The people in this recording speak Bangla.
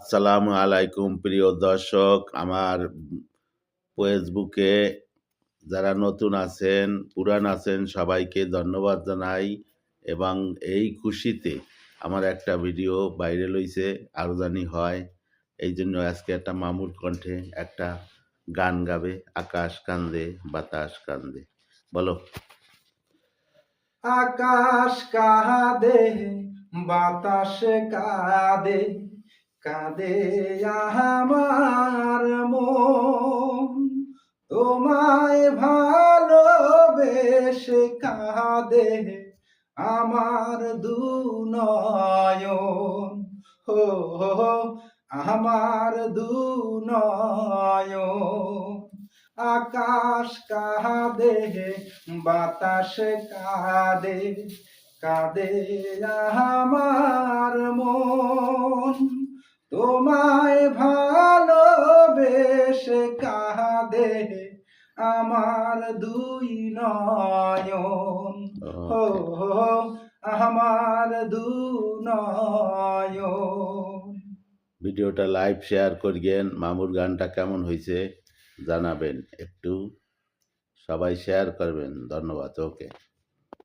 আসসালামু আলাইকুম প্রিয় দর্শক, আমার ফেসবুকে যারা নতুন আছেন, পুরান আছেন সবাইকে ধন্যবাদ জানাই এবং এই খুশিতে আমার একটা ভিডিও ভাইরাল হইছে, আরও জানি হয়। এই জন্য আজকে একটা মামুর কণ্ঠে একটা গান গাবে, আকাশ কান্দে বাতাস কান্দে। বলো। আকাশ কাঁদে বাতাস কাঁদে কাঁদে আমার মন, তোমায় ভালোবেসে কাঁদে আমার দুনয়ন। হো হো আমার দুনয়ন। আকাশ কাঁদে বাতাস কাঁদে কাঁদে আমার মন, তোমায় ভালোবেসে কাঁদে আমার দুই নয়ন। হো হো আমার দুনয়ন। ভিডিওটা লাইভ শেয়ার করিয়েন। মামুর গানটা কেমন হয়েছে জানাবেন, একটু সবাই শেয়ার করবেন। ধন্যবাদ। ওকে।